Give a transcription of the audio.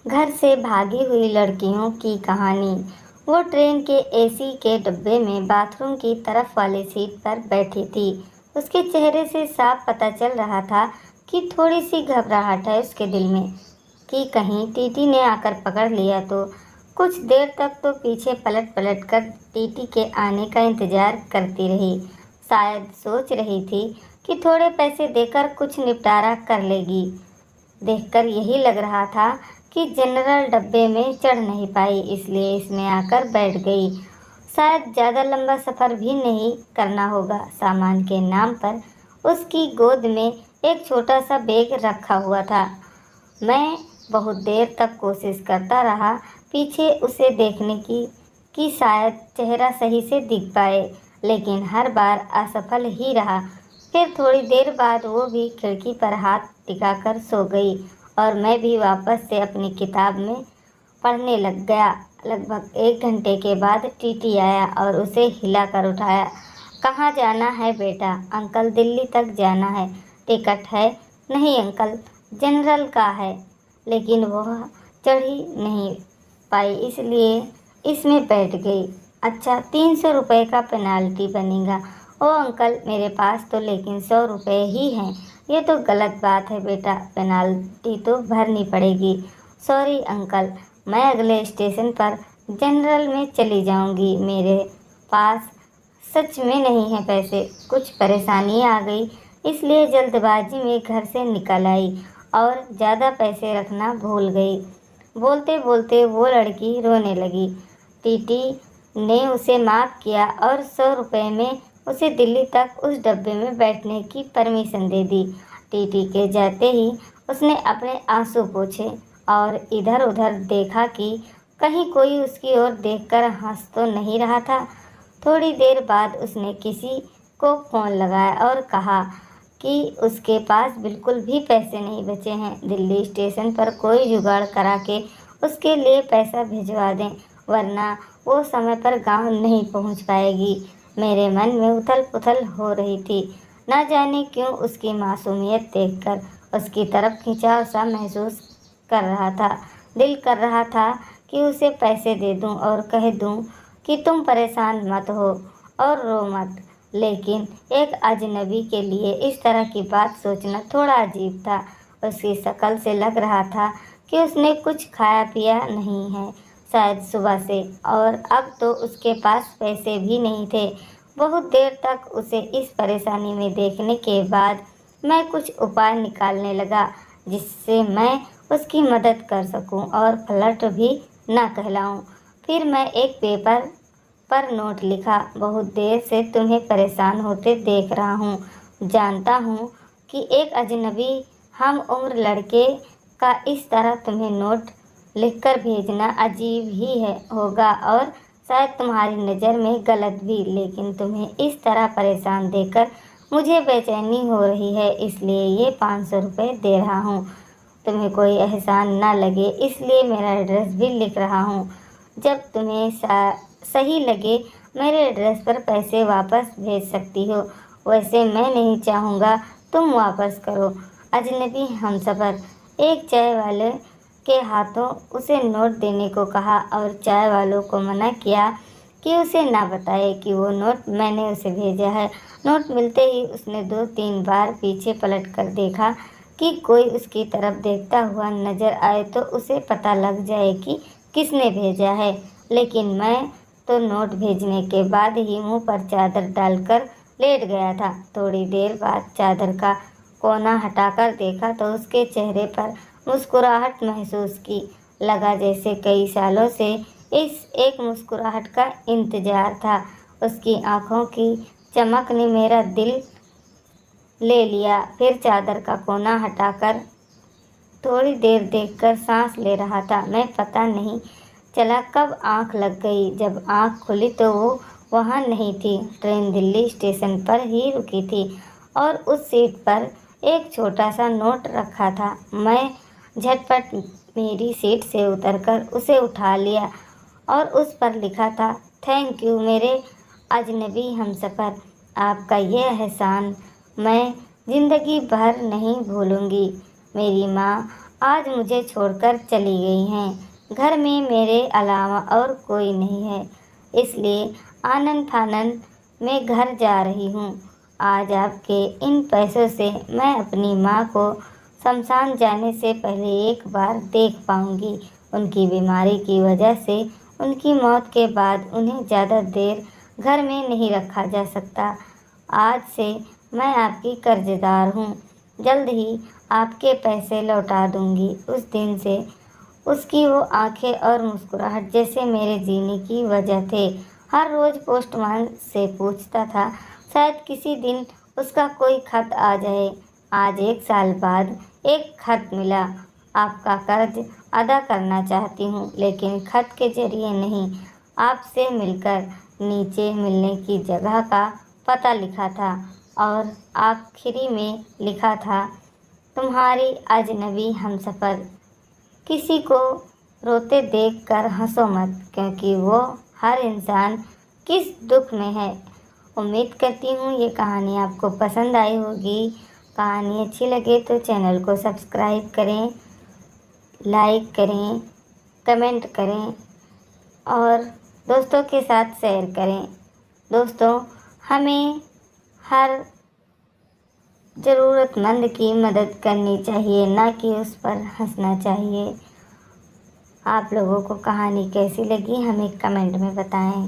घर से भागी हुई लड़कियों की कहानी। वो ट्रेन के एसी के डिब्बे में बाथरूम की तरफ वाली सीट पर बैठी थी। उसके चेहरे से साफ पता चल रहा था कि थोड़ी सी घबराहट है उसके दिल में, कि कहीं टीटी ने आकर पकड़ लिया तो। कुछ देर तक तो पीछे पलट पलट कर टीटी के आने का इंतजार करती रही। शायद सोच रही थी कि थोड़े पैसे देकर कुछ निपटारा कर लेगी। देखकर यही लग रहा था कि जनरल डब्बे में चढ़ नहीं पाई, इसलिए इसमें आकर बैठ गई। शायद ज़्यादा लंबा सफ़र भी नहीं करना होगा। सामान के नाम पर उसकी गोद में एक छोटा सा बैग रखा हुआ था। मैं बहुत देर तक कोशिश करता रहा पीछे उसे देखने की, कि शायद चेहरा सही से दिख पाए, लेकिन हर बार असफल ही रहा। फिर थोड़ी देर बाद वो भी खिड़की पर हाथ टिकाकर सो गई और मैं भी वापस से अपनी किताब में पढ़ने लग गया। लगभग 1 घंटे के बाद टीटी आया और उसे हिलाकर उठाया। कहाँ जाना है बेटा? अंकल, दिल्ली तक जाना है। टिकट है? नहीं अंकल, जनरल का है। लेकिन वह चढ़ ही नहीं पाई, इसलिए इसमें बैठ गई। अच्छा, 300 रुपये का पेनाल्टी बनेगा। ओ अंकल, मेरे पास तो लेकिन 100 रुपये ही हैं। ये तो गलत बात है बेटा, पेनाल्टी तो भरनी पड़ेगी। सॉरी अंकल, मैं अगले स्टेशन पर जनरल में चली जाऊंगी। मेरे पास सच में नहीं है पैसे। कुछ परेशानी आ गई, इसलिए जल्दबाजी में घर से निकल आई और ज़्यादा पैसे रखना भूल गई। बोलते बोलते वो लड़की रोने लगी। टीटी ने उसे माफ़ किया और 100 रुपये में उसे दिल्ली तक उस डब्बे में बैठने की परमिशन दे दी। टीटी के जाते ही उसने अपने आंसू पोंछे और इधर उधर देखा कि कहीं कोई उसकी ओर देखकर हंस तो नहीं रहा था। थोड़ी देर बाद उसने किसी को फ़ोन लगाया और कहा कि उसके पास बिल्कुल भी पैसे नहीं बचे हैं। दिल्ली स्टेशन पर कोई जुगाड़ करा के उसके लिए पैसा भिजवा दें, वरना वो समय पर गांव नहीं पहुंच पाएगी। मेरे मन में उथल पुथल हो रही थी। न जाने क्यों उसकी मासूमियत देखकर उसकी तरफ खिंचाव सा महसूस कर रहा था। दिल कर रहा था कि उसे पैसे दे दूं और कह दूं कि तुम परेशान मत हो और रो मत। लेकिन एक अजनबी के लिए इस तरह की बात सोचना थोड़ा अजीब था। उसकी शक्ल से लग रहा था कि उसने कुछ खाया पिया नहीं है, शायद सुबह से, और अब तो उसके पास पैसे भी नहीं थे। बहुत देर तक उसे इस परेशानी में देखने के बाद मैं कुछ उपाय निकालने लगा जिससे मैं उसकी मदद कर सकूं और फ्लर्ट भी ना कहलाऊं। फिर मैं एक पेपर पर नोट लिखा। बहुत देर से तुम्हें परेशान होते देख रहा हूँ। जानता हूँ कि एक अजनबी हम उम्र लड़के का इस तरह तुम्हें नोट लिखकर भेजना अजीब ही है होगा और शायद तुम्हारी नज़र में गलत भी, लेकिन तुम्हें इस तरह परेशान देखकर मुझे बेचैनी हो रही है, इसलिए ये 500 रुपये दे रहा हूँ। तुम्हें कोई एहसान ना लगे, इसलिए मेरा एड्रेस भी लिख रहा हूँ। जब तुम्हें सही लगे मेरे एड्रेस पर पैसे वापस भेज सकती हो। वैसे मैं नहीं चाहूँगा तुम वापस करो। अजनबी हमसफ़र एक चाय वाले के हाथों उसे नोट देने को कहा और चाय वालों को मना किया कि उसे ना बताए कि वो नोट मैंने उसे भेजा है। नोट मिलते ही उसने 2-3 बार पीछे पलट कर देखा कि कोई उसकी तरफ देखता हुआ नजर आए तो उसे पता लग जाए कि किसने भेजा है। लेकिन मैं तो नोट भेजने के बाद ही मुंह पर चादर डालकर लेट गया था। थोड़ी देर बाद चादर का कोना हटाकर देखा तो उसके चेहरे पर मुस्कुराहट महसूस की। लगा जैसे कई सालों से इस एक मुस्कुराहट का इंतजार था। उसकी आंखों की चमक ने मेरा दिल ले लिया। फिर चादर का कोना हटाकर थोड़ी देर देखकर सांस ले रहा था। मैं पता नहीं चला कब आंख लग गई। जब आंख खुली तो वो वहाँ नहीं थी। ट्रेन दिल्ली स्टेशन पर ही रुकी थी और उस सीट पर एक छोटा सा नोट रखा था। मैं झटपट मेरी सीट से उतरकर उसे उठा लिया और उस पर लिखा था, थैंक यू मेरे अजनबी हमसफ़र। आपका ये एहसान मैं ज़िंदगी भर नहीं भूलूंगी। मेरी माँ आज मुझे छोड़कर चली गई हैं। घर में मेरे अलावा और कोई नहीं है, इसलिए आनन फानन में घर जा रही हूँ। आज आपके इन पैसों से मैं अपनी माँ को शमशान जाने से पहले एक बार देख पाऊँगी। उनकी बीमारी की वजह से उनकी मौत के बाद उन्हें ज़्यादा देर घर में नहीं रखा जा सकता। आज से मैं आपकी कर्जदार हूँ। जल्द ही आपके पैसे लौटा दूँगी। उस दिन से उसकी वो आंखें और मुस्कुराहट जैसे मेरे जीने की वजह थे। हर रोज़ पोस्टमैन से पूछता था, शायद किसी दिन उसका कोई खत आ जाए। आज 1 साल बाद एक खत मिला। आपका कर्ज अदा करना चाहती हूँ, लेकिन खत के जरिए नहीं, आपसे मिलकर। नीचे मिलने की जगह का पता लिखा था और आखिरी में लिखा था, तुम्हारी अजनबी हमसफ़र। किसी को रोते देखकर हंसो मत, क्योंकि वो हर इंसान किस दुख में है। उम्मीद करती हूँ ये कहानी आपको पसंद आई होगी। कहानी अच्छी लगे तो चैनल को सब्सक्राइब करें, लाइक करें, कमेंट करें और दोस्तों के साथ शेयर करें। दोस्तों, हमें हर ज़रूरतमंद की मदद करनी चाहिए, ना कि उस पर हंसना चाहिए। आप लोगों को कहानी कैसी लगी हमें कमेंट में बताएं।